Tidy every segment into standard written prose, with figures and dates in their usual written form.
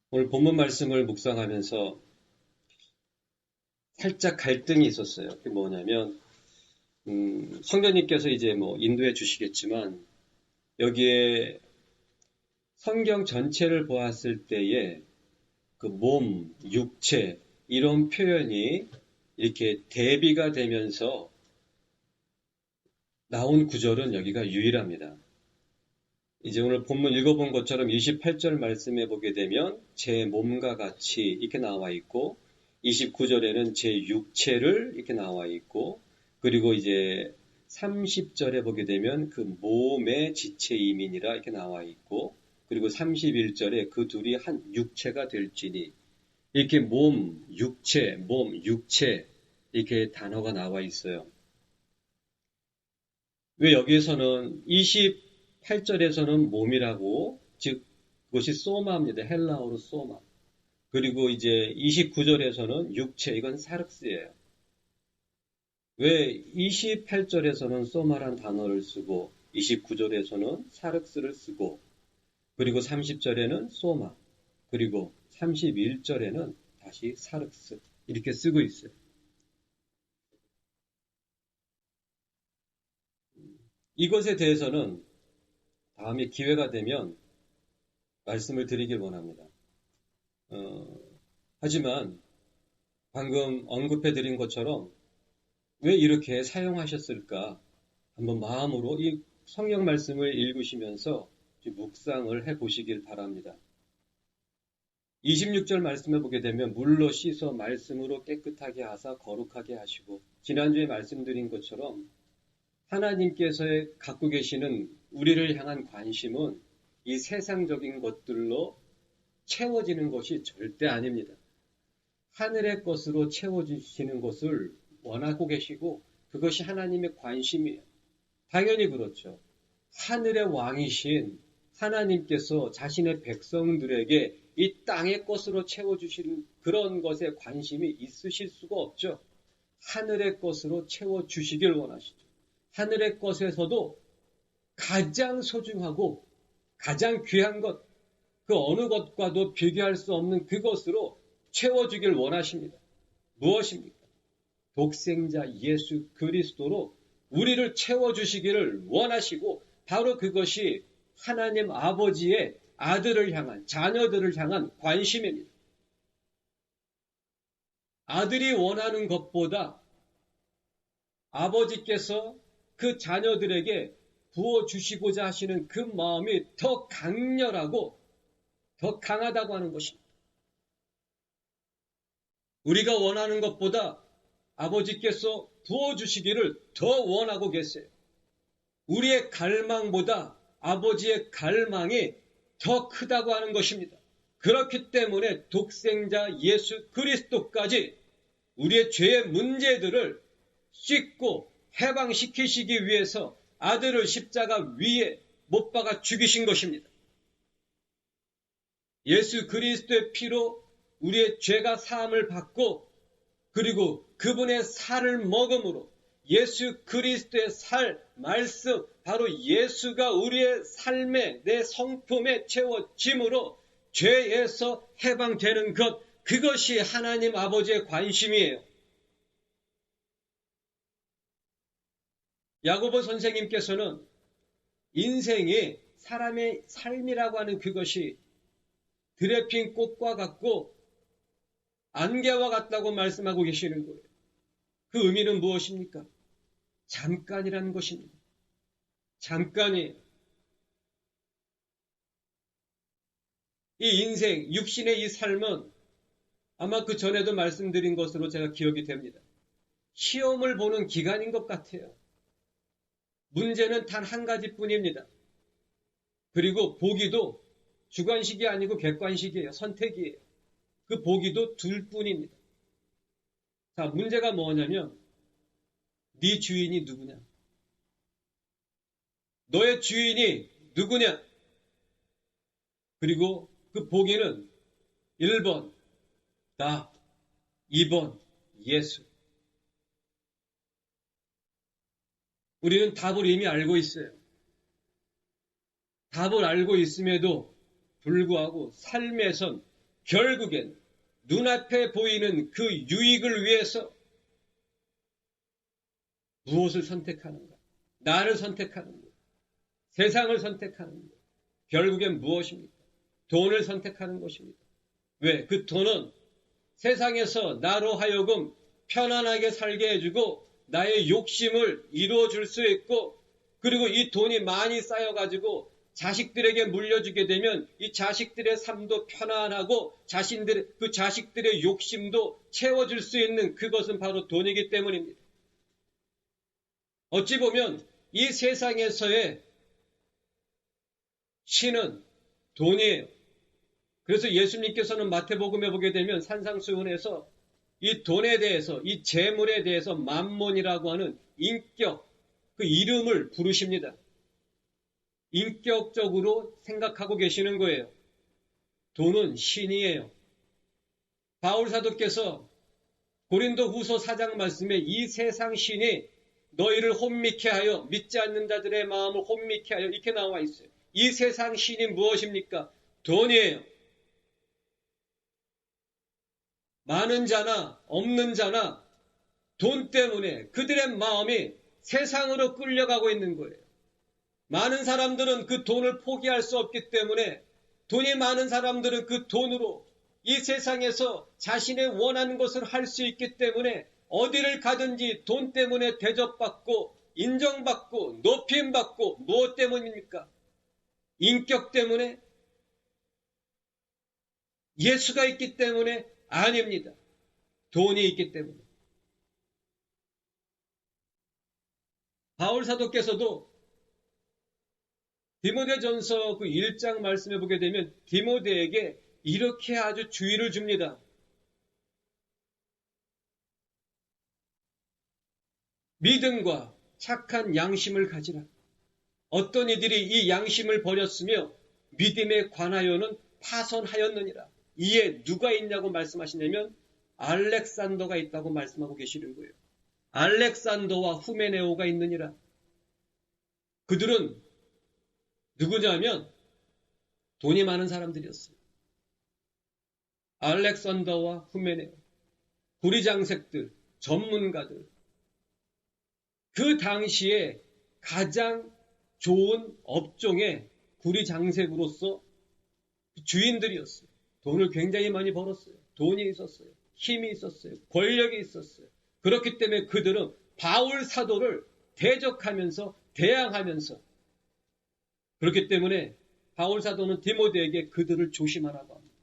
오늘 본문 말씀을 묵상하면서 살짝 갈등이 있었어요. 그게 뭐냐면, 성령님께서 이제 뭐 인도해 주시겠지만, 여기에 성경 전체를 보았을 때에 그 몸, 육체, 이런 표현이 이렇게 대비가 되면서 나온 구절은 여기가 유일합니다. 이제 오늘 본문 읽어본 것처럼 28절 말씀해 보게 되면 제 몸과 같이 이렇게 나와 있고 29절에는 제 육체를 이렇게 나와 있고 그리고 이제 30절에 보게 되면 그 몸의 지체이민이라 이렇게 나와 있고 그리고 31절에 그 둘이 한 육체가 될지니 이렇게 몸, 육체 이렇게 단어가 나와 있어요. 왜 여기에서는 28절에서는 몸이라고, 즉, 그것이 소마입니다. 헬라어로 소마. 그리고 이제 29절에서는 육체, 이건 사륵스예요. 왜 28절에서는 소마란 단어를 쓰고 29절에서는 사륵스를 쓰고 그리고 30절에는 소마 그리고 31절에는 다시 사륵스 이렇게 쓰고 있어요. 이것에 대해서는 다음에 기회가 되면 말씀을 드리길 원합니다. 어, 하지만 방금 언급해 드린 것처럼 왜 이렇게 사용하셨을까? 한번 마음으로 이 성경 말씀을 읽으시면서 묵상을 해 보시길 바랍니다. 26절 말씀해 보게 되면 물로 씻어 말씀으로 깨끗하게 하사 거룩하게 하시고 지난주에 말씀드린 것처럼 하나님께서 갖고 계시는 우리를 향한 관심은 이 세상적인 것들로 채워지는 것이 절대 아닙니다. 하늘의 것으로 채워주시는 것을 원하고 계시고 그것이 하나님의 관심이에요. 당연히 그렇죠. 하늘의 왕이신 하나님께서 자신의 백성들에게 이 땅의 것으로 채워주시는 그런 것에 관심이 있으실 수가 없죠. 하늘의 것으로 채워주시길 원하시죠. 하늘의 것에서도 가장 소중하고 가장 귀한 것, 그 어느 것과도 비교할 수 없는 그것으로 채워주길 원하십니다. 무엇입니까? 독생자 예수 그리스도로 우리를 채워주시기를 원하시고 바로 그것이 하나님 아버지의 아들을 향한 자녀들을 향한 관심입니다. 아들이 원하는 것보다 아버지께서 그 자녀들에게 부어주시고자 하시는 그 마음이 더 강렬하고 더 강하다고 하는 것입니다. 우리가 원하는 것보다 아버지께서 부어주시기를 더 원하고 계세요. 우리의 갈망보다 아버지의 갈망이 더 크다고 하는 것입니다. 그렇기 때문에 독생자 예수 그리스도까지 우리의 죄의 문제들을 씻고 해방시키시기 위해서 아들을 십자가 위에 못 박아 죽이신 것입니다. 예수 그리스도의 피로 우리의 죄가 사함을 받고 그리고 그분의 살을 먹음으로 예수 그리스도의 살, 말씀, 바로 예수가 우리의 삶에 내 성품에 채워짐으로 죄에서 해방되는 것, 그것이 하나님 아버지의 관심이에요. 야고보 선생님께서는 인생이 사람의 삶이라고 하는 그것이 들에 핀 꽃과 같고 안개와 같다고 말씀하고 계시는 거예요. 그 의미는 무엇입니까? 잠깐이라는 것입니다. 잠깐이에요. 이 인생, 육신의 이 삶은 아마 그 전에도 말씀드린 것으로 제가 기억이 됩니다. 시험을 보는 기간인 것 같아요. 문제는 단 한 가지뿐입니다. 그리고 보기도 주관식이 아니고 객관식이에요. 선택이에요. 그 보기도 둘뿐입니다. 자, 문제가 뭐냐면 네 주인이 누구냐? 너의 주인이 누구냐? 그리고 그 보기는 1번 나, 2번 예수. 우리는 답을 이미 알고 있어요. 답을 알고 있음에도 불구하고 삶에선 결국엔 눈앞에 보이는 그 유익을 위해서 무엇을 선택하는가? 나를 선택하는가? 세상을 선택하는가? 결국엔 무엇입니까? 돈을 선택하는 것입니다. 왜? 그 돈은 세상에서 나로 하여금 편안하게 살게 해주고 나의 욕심을 이루어줄 수 있고, 그리고 이 돈이 많이 쌓여가지고 자식들에게 물려주게 되면 이 자식들의 삶도 편안하고 그 자식들의 욕심도 채워줄 수 있는 그것은 바로 돈이기 때문입니다. 어찌 보면 이 세상에서의 신은 돈이에요. 그래서 예수님께서는 마태복음에 보게 되면 산상수훈에서 이 돈에 대해서, 이 재물에 대해서 만몬이라고 하는 인격, 그 이름을 부르십니다. 인격적으로 생각하고 계시는 거예요. 돈은 신이에요. 바울 사도께서 고린도 후서 4장 말씀에 이 세상 신이 너희를 혼미케 하여 믿지 않는 자들의 마음을 혼미케 하여 이렇게 나와 있어요. 이 세상 신이 무엇입니까? 돈이에요. 많은 자나 없는 자나 돈 때문에 그들의 마음이 세상으로 끌려가고 있는 거예요. 많은 사람들은 그 돈을 포기할 수 없기 때문에 돈이 많은 사람들은 그 돈으로 이 세상에서 자신의 원하는 것을 할 수 있기 때문에 어디를 가든지 돈 때문에 대접받고 인정받고 높임받고 무엇 때문입니까? 인격 때문에? 예수가 있기 때문에? 아닙니다. 돈이 있기 때문에. 바울 사도께서도 디모데전서 그 1장 말씀해 보게 되면 디모데에게 이렇게 아주 주의를 줍니다. 믿음과 착한 양심을 가지라. 어떤 이들이 이 양심을 버렸으며 믿음에 관하여는 파선하였느니라. 이에 누가 있냐고 말씀하시냐면 알렉산더가 있다고 말씀하고 계시는 거예요. 알렉산더와 후메네오가 있느니라. 그들은 누구냐면 돈이 많은 사람들이었어요. 알렉산더와 후메네오, 구리장색들, 전문가들, 그 당시에 가장 좋은 업종의 구리장색으로서 주인들이었어요. 돈을 굉장히 많이 벌었어요. 돈이 있었어요. 힘이 있었어요. 권력이 있었어요. 그렇기 때문에 그들은 바울 사도를 대적하면서 대항하면서, 그렇기 때문에 바울 사도는 디모데에게 그들을 조심하라고 합니다.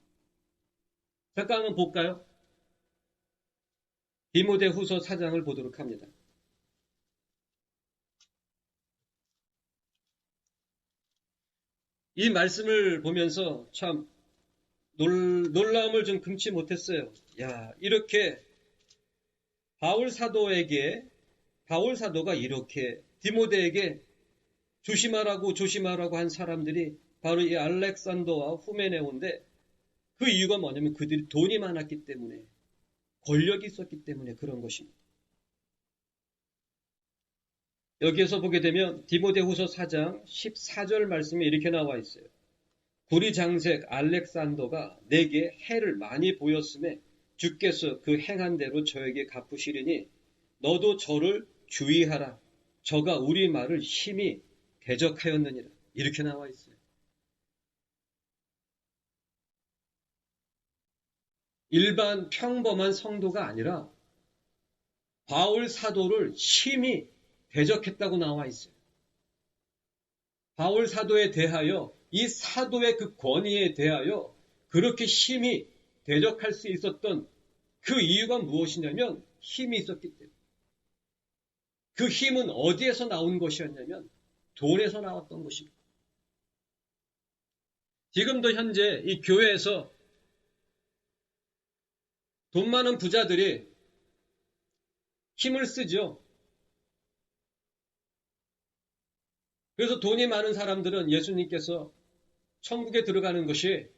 잠깐 한번 볼까요? 디모데 후서 4장을 보도록 합니다. 이 말씀을 보면서 참 놀라움을 좀 금치 못했어요. 야, 이렇게 바울 사도가 이렇게 디모데에게 조심하라고 한 사람들이 바로 이 알렉산더와 후메네오인데, 그 이유가 뭐냐면 그들이 돈이 많았기 때문에, 권력이 있었기 때문에 그런 것입니다. 여기에서 보게 되면 디모데후서 4장 14절 말씀에 이렇게 나와 있어요. 구리장색 알렉산더가 내게 해를 많이 보였음에 주께서 그 행한 대로 저에게 갚으시리니 너도 저를 주의하라. 저가 우리 말을 심히 대적하였느니라. 이렇게 나와 있어요. 일반 평범한 성도가 아니라 바울 사도를 심히 대적했다고 나와 있어요. 바울 사도에 대하여, 이 사도의 그 권위에 대하여 그렇게 심히 대적할 수 있었던 그 이유가 무엇이냐면 힘이 있었기 때문에. 그 힘은 어디에서 나온 것이었냐면 돈에서 나왔던 것입니다. 지금도 현재 이 교회에서 돈 많은 부자들이 힘을 쓰죠. 그래서 돈이 많은 사람들은 예수님께서 천국에 들어가는 것이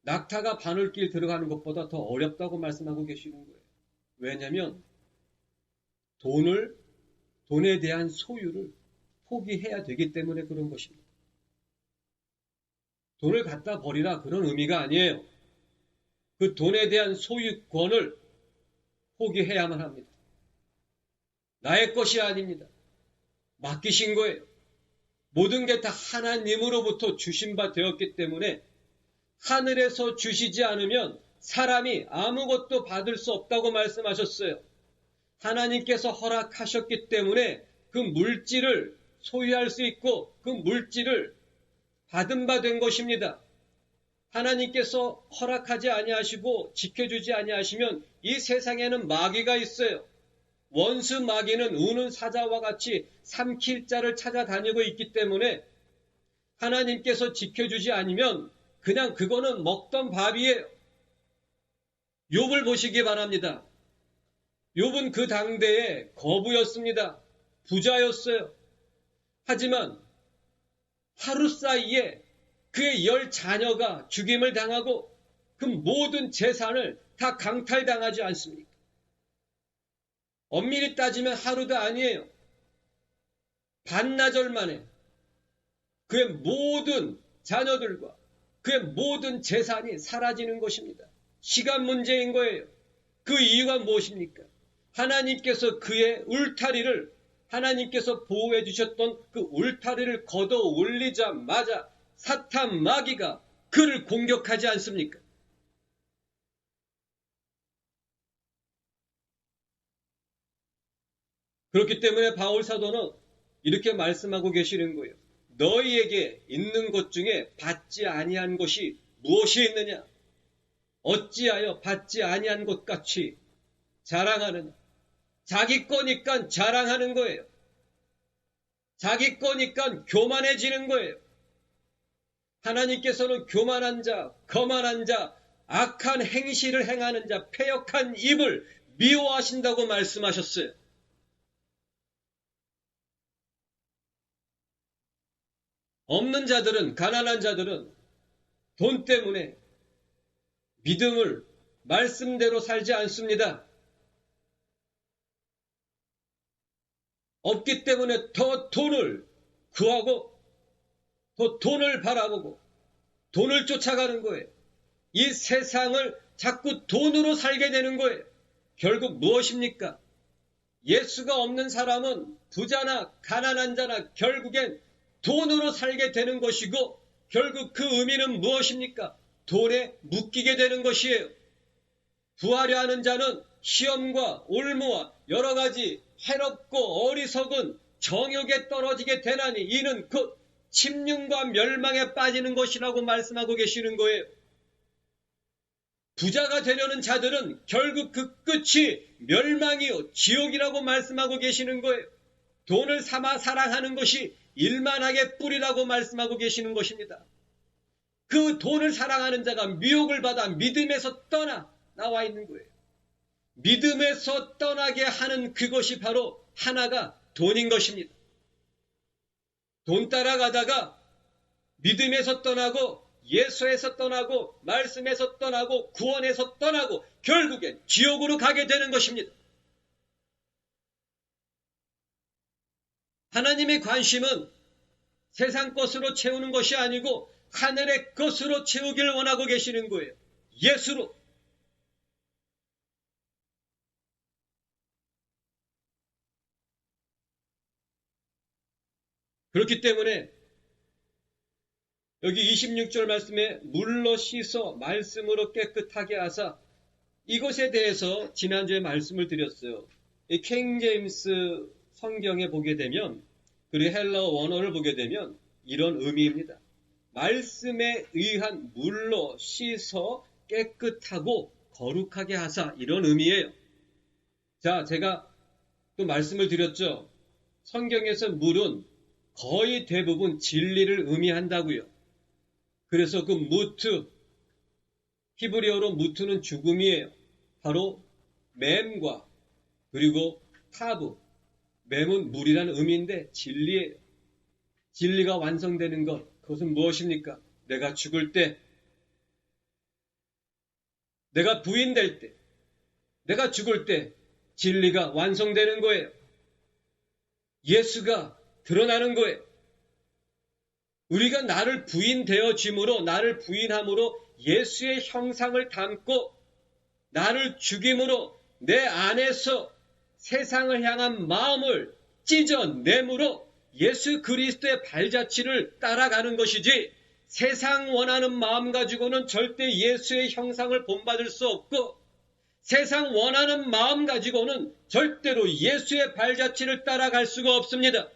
낙타가 바늘길 들어가는 것보다 더 어렵다고 말씀하고 계시는 거예요. 왜냐하면 돈에 대한 소유를 포기해야 되기 때문에 그런 것입니다. 돈을 갖다 버리라, 그런 의미가 아니에요. 그 돈에 대한 소유권을 포기해야만 합니다. 나의 것이 아닙니다. 맡기신 거예요. 모든 게 다 하나님으로부터 주신 바 되었기 때문에 하늘에서 주시지 않으면 사람이 아무것도 받을 수 없다고 말씀하셨어요. 하나님께서 허락하셨기 때문에 그 물질을 소유할 수 있고 그 물질을 받은 바 된 것입니다. 하나님께서 허락하지 아니하시고 지켜주지 아니하시면 이 세상에는 마귀가 있어요. 원수 마귀는 우는 사자와 같이 삼킬 자를 찾아다니고 있기 때문에 하나님께서 지켜주지 않으면 그냥 그거는 먹던 밥이에요. 욥을 보시기 바랍니다. 욥은 그 당대에 거부였습니다. 부자였어요. 하지만 하루 사이에 그의 10자녀가 죽임을 당하고 그 모든 재산을 다 강탈당하지 않습니까? 엄밀히 따지면 하루도 아니에요. 반나절 만에 그의 모든 자녀들과 그의 모든 재산이 사라지는 것입니다. 시간 문제인 거예요. 그 이유가 무엇입니까? 하나님께서 그의 울타리를, 하나님께서 보호해 주셨던 그 울타리를 걷어 올리자마자 사탄 마귀가 그를 공격하지 않습니까? 그렇기 때문에 바울 사도는 이렇게 말씀하고 계시는 거예요. 너희에게 있는 것 중에 받지 아니한 것이 무엇이 있느냐? 어찌하여 받지 아니한 것 같이 자랑하느냐? 자기 거니까 자랑하는 거예요. 자기 거니까 교만해지는 거예요. 하나님께서는 교만한 자, 거만한 자, 악한 행실을 행하는 자, 패역한 입을 미워하신다고 말씀하셨어요. 없는 자들은, 가난한 자들은 돈 때문에 믿음을 말씀대로 살지 않습니다. 없기 때문에 더 돈을 구하고 더 돈을 바라보고 돈을 쫓아가는 거예요. 이 세상을 자꾸 돈으로 살게 되는 거예요. 결국 무엇입니까? 예수가 없는 사람은 부자나 가난한 자나 결국엔 돈으로 살게 되는 것이고 결국 그 의미는 무엇입니까? 돈에 묶이게 되는 것이에요. 부하려 하는 자는 시험과 올무와 여러 가지 해롭고 어리석은 정욕에 떨어지게 되나니 이는 곧 침륜과 멸망에 빠지는 것이라고 말씀하고 계시는 거예요. 부자가 되려는 자들은 결국 그 끝이 멸망이요 지옥이라고 말씀하고 계시는 거예요. 돈을 삼아 사랑하는 것이 일만하게 뿌리라고 말씀하고 계시는 것입니다. 그 돈을 사랑하는 자가 미혹을 받아 믿음에서 떠나 나와 있는 거예요. 믿음에서 떠나게 하는 그것이 바로 하나가 돈인 것입니다. 돈 따라가다가 믿음에서 떠나고 예수에서 떠나고 말씀에서 떠나고 구원에서 떠나고 결국엔 지옥으로 가게 되는 것입니다. 하나님의 관심은 세상 것으로 채우는 것이 아니고 하늘의 것으로 채우기를 원하고 계시는 거예요. 예수로. 그렇기 때문에 여기 26절 말씀에 물로 씻어 말씀으로 깨끗하게 하사 이것에 대해서 지난주에 말씀을 드렸어요. 이 킹 제임스 성경에 보게 되면 그리고 헬라어 원어를 보게 되면 이런 의미입니다. 말씀에 의한 물로 씻어 깨끗하고 거룩하게 하사 이런 의미예요. 자, 제가 또 말씀을 드렸죠. 성경에서 물은 거의 대부분 진리를 의미한다고요. 그래서 그 무트, 히브리어로 무트는 죽음이에요. 바로 맴과 그리고 타브, 맴은 물이라는 의미인데 진리예요. 진리가 완성되는 것, 그것은 무엇입니까? 내가 죽을 때, 내가 부인될 때, 내가 죽을 때 진리가 완성되는 거예요. 예수가 드러나는 거예요. 우리가 나를 부인되어짐으로 나를 부인함으로 예수의 형상을 담고 나를 죽임으로 내 안에서 세상을 향한 마음을 찢어내므로 예수 그리스도의 발자취를 따라가는 것이지, 세상 원하는 마음 가지고는 절대 예수의 형상을 본받을 수 없고, 세상 원하는 마음 가지고는 절대로 예수의 발자취를 따라갈 수가 없습니다.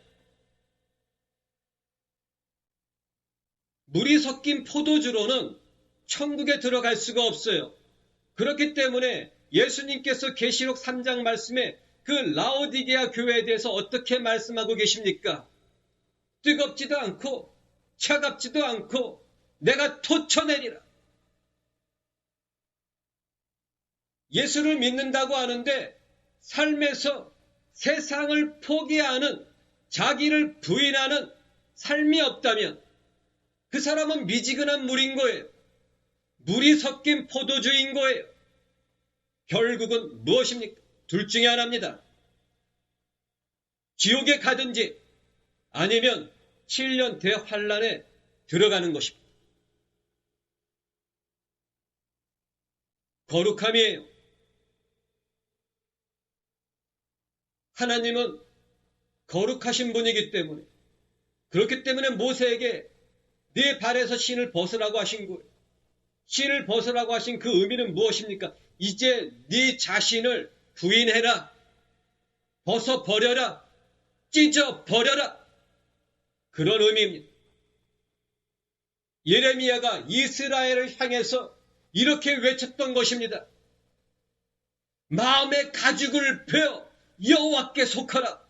물이 섞인 포도주로는 천국에 들어갈 수가 없어요. 그렇기 때문에 예수님께서 계시록 3장 말씀에 그 라오디게아 교회에 대해서 어떻게 말씀하고 계십니까? 뜨겁지도 않고 차갑지도 않고 내가 토쳐내리라. 예수를 믿는다고 하는데 삶에서 세상을 포기하는, 자기를 부인하는 삶이 없다면 그 사람은 미지근한 물인 거예요. 물이 섞인 포도주인 거예요. 결국은 무엇입니까? 둘 중에 하나입니다. 지옥에 가든지 아니면 7년 대환란에 들어가는 것입니다. 거룩함이에요. 하나님은 거룩하신 분이기 때문에, 그렇기 때문에 모세에게 네 발에서 신을 벗으라고 하신 거예요. 신을 벗으라고 하신 그 의미는 무엇입니까? 이제 네 자신을 부인해라. 벗어버려라. 찢어버려라. 그런 의미입니다. 예레미야가 이스라엘을 향해서 이렇게 외쳤던 것입니다. 마음의 가죽을 베어 여호와께 속하라.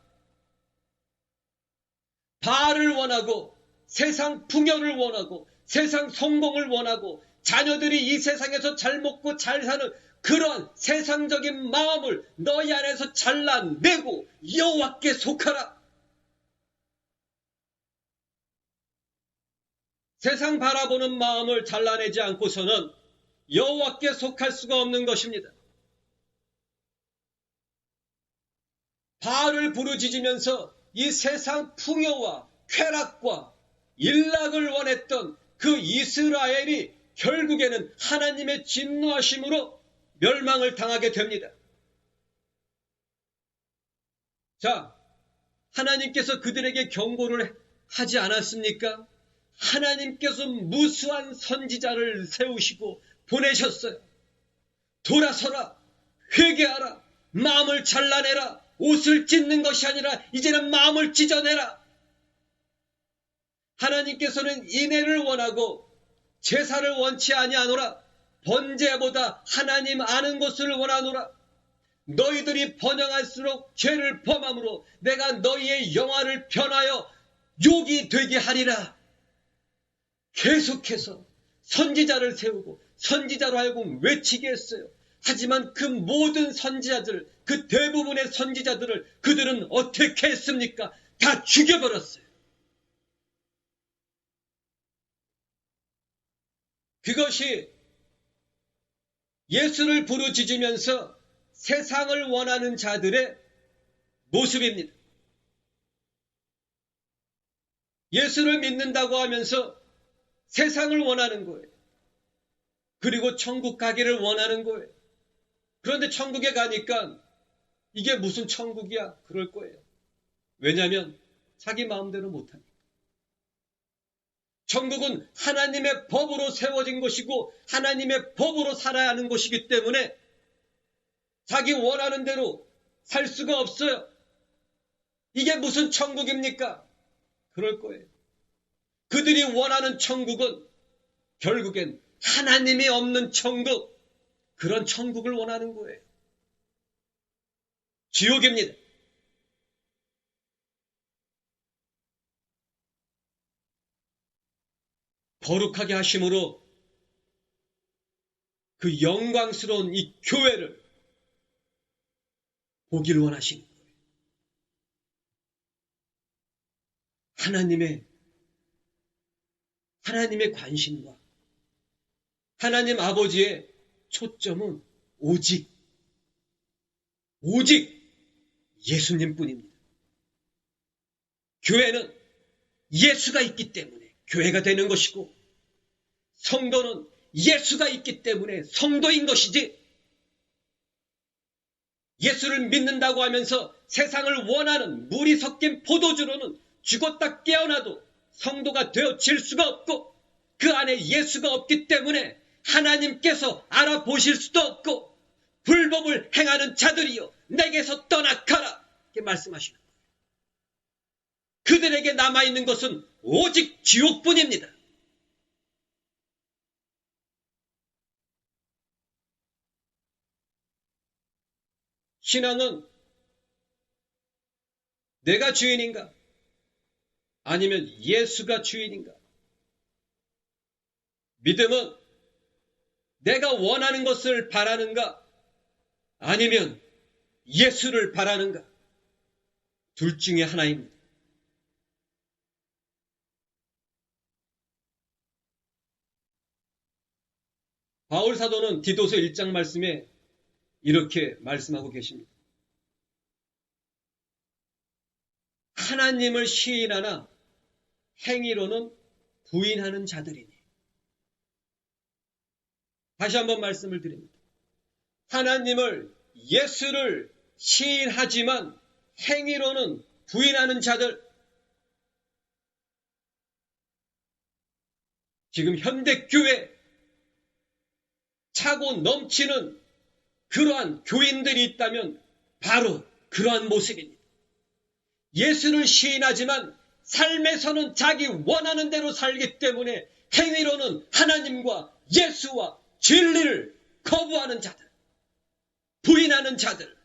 바알을 원하고 세상 풍요를 원하고 세상 성공을 원하고 자녀들이 이 세상에서 잘 먹고 잘 사는 그런 세상적인 마음을 너희 안에서 잘라내고 여호와께 속하라. 세상 바라보는 마음을 잘라내지 않고서는 여호와께 속할 수가 없는 것입니다. 바알을 부르짖으면서 이 세상 풍요와 쾌락과 일락을 원했던 그 이스라엘이 결국에는 하나님의 진노하심으로 멸망을 당하게 됩니다. 자, 하나님께서 그들에게 경고를 하지 않았습니까? 하나님께서 무수한 선지자를 세우시고 보내셨어요. 돌아서라, 회개하라, 마음을 잘라내라, 옷을 찢는 것이 아니라 이제는 마음을 찢어내라. 하나님께서는 인애를 원하고 제사를 원치 아니하노라. 번제보다 하나님 아는 것을 원하노라. 너희들이 번영할수록 죄를 범함으로 내가 너희의 영화를 변하여 욕이 되게 하리라. 계속해서 선지자를 세우고 선지자로 하여금 외치게 했어요. 하지만 그 모든 선지자들, 그 대부분의 선지자들을 그들은 어떻게 했습니까? 다 죽여버렸어요. 그것이 예수를 부르짖으면서 세상을 원하는 자들의 모습입니다. 예수를 믿는다고 하면서 세상을 원하는 거예요. 그리고 천국 가기를 원하는 거예요. 그런데 천국에 가니까 이게 무슨 천국이야? 그럴 거예요. 왜냐하면 자기 마음대로 못하니까. 천국은 하나님의 법으로 세워진 것이고 하나님의 법으로 살아야 하는 것이기 때문에 자기 원하는 대로 살 수가 없어요. 이게 무슨 천국입니까? 그럴 거예요. 그들이 원하는 천국은 결국엔 하나님이 없는 천국, 그런 천국을 원하는 거예요. 지옥입니다. 거룩하게 하심으로 그 영광스러운 이 교회를 보기를 원하신 거예요. 하나님의 관심과 하나님 아버지의 초점은 오직 예수님 뿐입니다. 교회는 예수가 있기 때문에 교회가 되는 것이고 성도는 예수가 있기 때문에 성도인 것이지, 예수를 믿는다고 하면서 세상을 원하는 물이 섞인 포도주로는 죽었다 깨어나도 성도가 되어질 수가 없고, 그 안에 예수가 없기 때문에 하나님께서 알아보실 수도 없고, 불법을 행하는 자들이여 내게서 떠나가라, 이렇게 말씀하시는 거예요. 그들에게 남아있는 것은 오직 지옥뿐입니다. 신앙은 내가 주인인가? 아니면 예수가 주인인가? 믿음은 내가 원하는 것을 바라는가? 아니면 예수를 바라는가? 둘 중에 하나입니다. 바울 사도는 디도서 1장 말씀에 이렇게 말씀하고 계십니다. 하나님을 시인하나 행위로는 부인하는 자들이니. 다시 한번 말씀을 드립니다. 하나님을, 예수를 시인하지만 행위로는 부인하는 자들. 지금 현대교회 차고 넘치는 그러한 교인들이 있다면 바로 그러한 모습입니다. 예수를 시인하지만 삶에서는 자기 원하는 대로 살기 때문에 행위로는 하나님과 예수와 진리를 거부하는 자들, 부인하는 자들.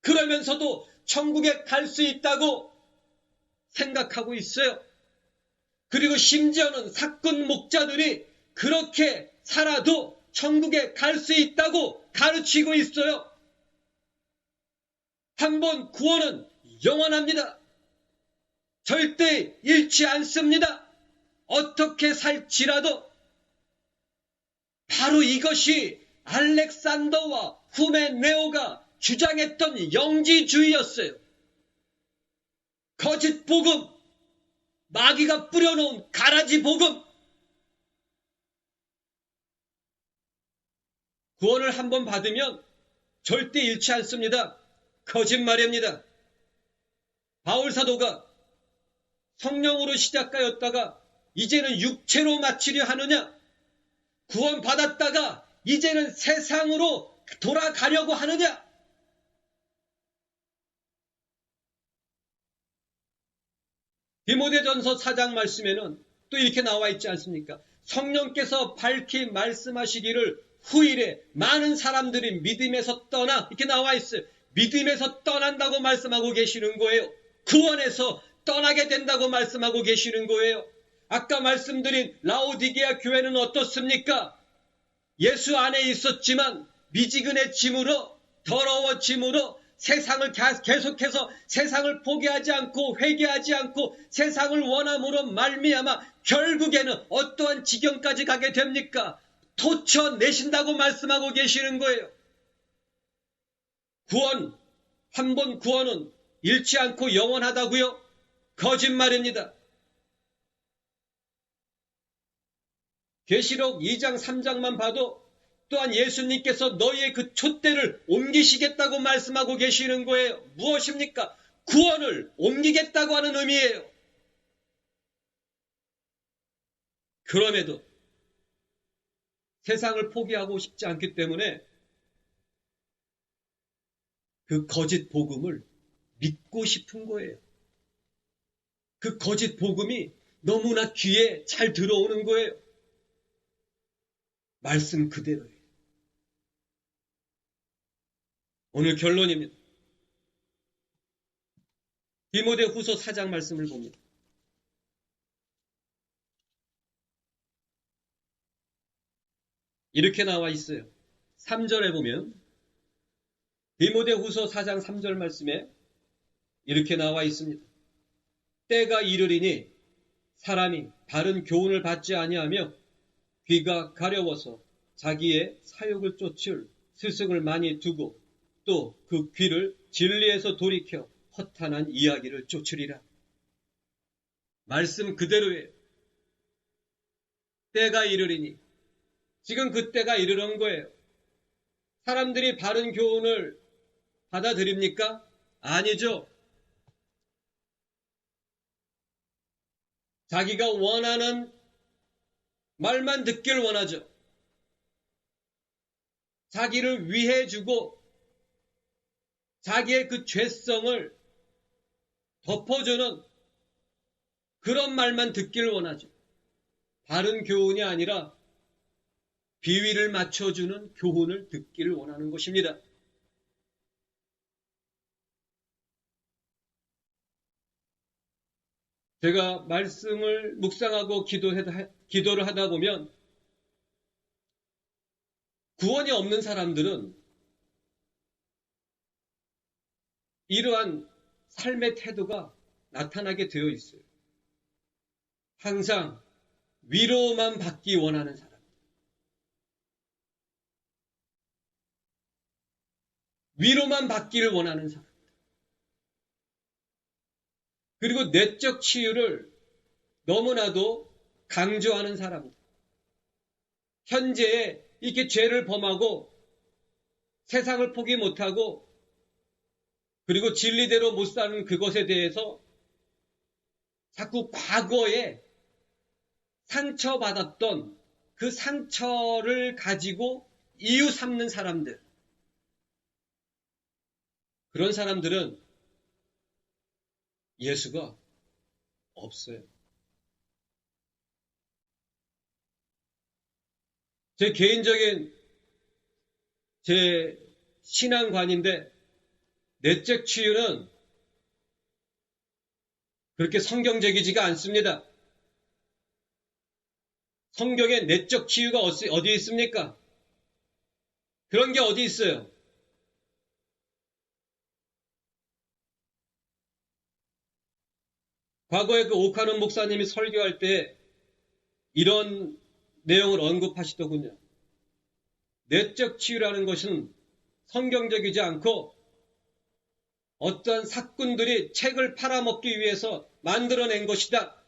그러면서도 천국에 갈 수 있다고 생각하고 있어요. 그리고 심지어는 사건 목자들이 그렇게 살아도 천국에 갈 수 있다고 가르치고 있어요. 한번 구원은 영원합니다. 절대 잃지 않습니다. 어떻게 살지라도. 바로 이것이 알렉산더와 후메네오가 주장했던 영지주의였어요. 거짓 복음, 마귀가 뿌려놓은 가라지 복음. 구원을 한번 받으면 절대 잃지 않습니다. 거짓말입니다. 바울 사도가 성령으로 시작하였다가 이제는 육체로 마치려 하느냐? 구원 받았다가 이제는 세상으로 돌아가려고 하느냐? 디모데전서 4장 말씀에는 또 이렇게 나와 있지 않습니까? 성령께서 밝히 말씀하시기를 후일에 많은 사람들이 믿음에서 떠나, 이렇게 나와 있어요. 믿음에서 떠난다고 말씀하고 계시는 거예요. 구원에서 떠나게 된다고 말씀하고 계시는 거예요. 아까 말씀드린 라오디게아 교회는 어떻습니까? 예수 안에 있었지만 미지근해짐으로, 더러워짐으로 세상을 계속해서 세상을 포기하지 않고 회개하지 않고 세상을 원함으로 말미암아 결국에는 어떠한 지경까지 가게 됩니까? 토쳐내신다고 말씀하고 계시는 거예요. 구원, 한 번 구원은 잃지 않고 영원하다고요? 거짓말입니다. 계시록 2장 3장만 봐도 또한 예수님께서 너희의 그 촛대를 옮기시겠다고 말씀하고 계시는 거예요. 무엇입니까? 구원을 옮기겠다고 하는 의미예요. 그럼에도 세상을 포기하고 싶지 않기 때문에 그 거짓 복음을 믿고 싶은 거예요. 그 거짓 복음이 너무나 귀에 잘 들어오는 거예요. 말씀 그대로예요. 오늘 결론입니다. 디모데후서 4장 말씀을 봅니다. 이렇게 나와 있어요. 3절에 보면 디모데후서 4장 3절 말씀에 이렇게 나와 있습니다. 때가 이르리니 사람이 바른 교훈을 받지 아니하며 귀가 가려워서 자기의 사욕을 쫓을 스승을 많이 두고 또 그 귀를 진리에서 돌이켜 허탄한 이야기를 쫓으리라. 말씀 그대로예요. 때가 이르리니. 지금 그 때가 이르는 거예요. 사람들이 바른 교훈을 받아들입니까? 아니죠. 자기가 원하는 말만 듣길 원하죠. 자기를 위해주고 자기의 그 죄성을 덮어주는 그런 말만 듣길 원하죠. 바른 교훈이 아니라 비위를 맞춰주는 교훈을 듣기를 원하는 것입니다. 제가 말씀을 묵상하고 기도를 하다 보면 구원이 없는 사람들은 이러한 삶의 태도가 나타나게 되어 있어요. 항상 위로만 받기 원하는 사람. 위로만 받기를 원하는 사람. 그리고 내적 치유를 너무나도 강조하는 사람들. 현재에 이렇게 죄를 범하고 세상을 포기 못하고 그리고 진리대로 못 사는 그것에 대해서 자꾸 과거에 상처받았던 그 상처를 가지고 이유 삼는 사람들. 그런 사람들은 예수가 없어요. 제 개인적인 제 신앙관인데 내적 치유는 그렇게 성경적이지가 않습니다. 성경에 내적 치유가 어디 있습니까? 그런 게 어디 있어요? 과거에 그 오카논 목사님이 설교할 때 이런 내용을 언급하시더군요. 내적 치유라는 것은 성경적이지 않고 어떠한 사꾼들이 책을 팔아먹기 위해서 만들어낸 것이다.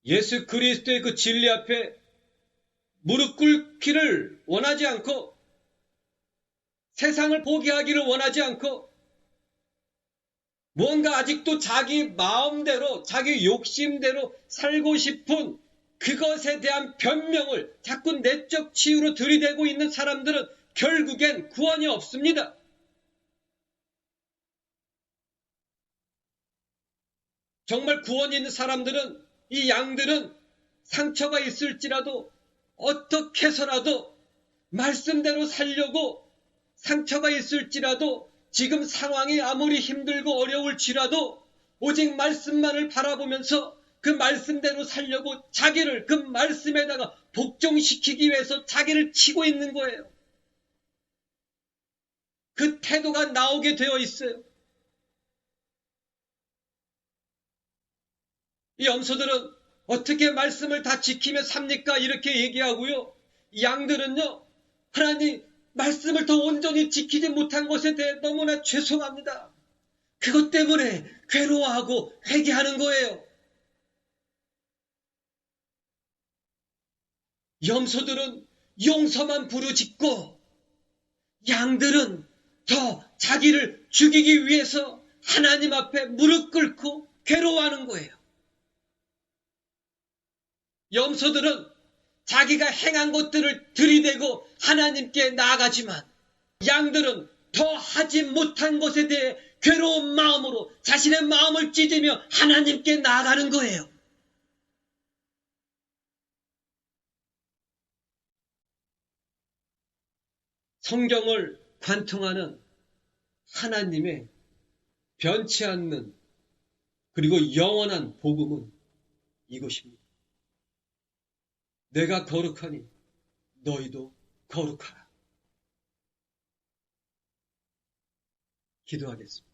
예수 그리스도의 그 진리 앞에 무릎 꿇기를 원하지 않고 세상을 포기하기를 원하지 않고 뭔가 아직도 자기 마음대로 자기 욕심대로 살고 싶은 그것에 대한 변명을 자꾸 내적 치유로 들이대고 있는 사람들은 결국엔 구원이 없습니다. 정말 구원이 있는 사람들은 이 양들은 상처가 있을지라도 어떻게 해서라도 말씀대로 살려고 상처가 있을지라도 지금 상황이 아무리 힘들고 어려울지라도 오직 말씀만을 바라보면서 그 말씀대로 살려고 자기를 그 말씀에다가 복종시키기 위해서 자기를 치고 있는 거예요. 그 태도가 나오게 되어 있어요. 이 염소들은 어떻게 말씀을 다 지키며 삽니까? 이렇게 얘기하고요. 양들은요, 하나님 말씀을 더 온전히 지키지 못한 것에 대해 너무나 죄송합니다. 그것 때문에 괴로워하고 회개하는 거예요. 염소들은 용서만 부르짖고 양들은 더 자기를 죽이기 위해서 하나님 앞에 무릎 꿇고 괴로워하는 거예요. 염소들은 자기가 행한 것들을 들이대고 하나님께 나아가지만 양들은 더 하지 못한 것에 대해 괴로운 마음으로 자신의 마음을 찢으며 하나님께 나아가는 거예요. 성경을 관통하는 하나님의 변치 않는 그리고 영원한 복음은 이것입니다. 내가 거룩하니 너희도 거룩하라. 기도하겠습니다.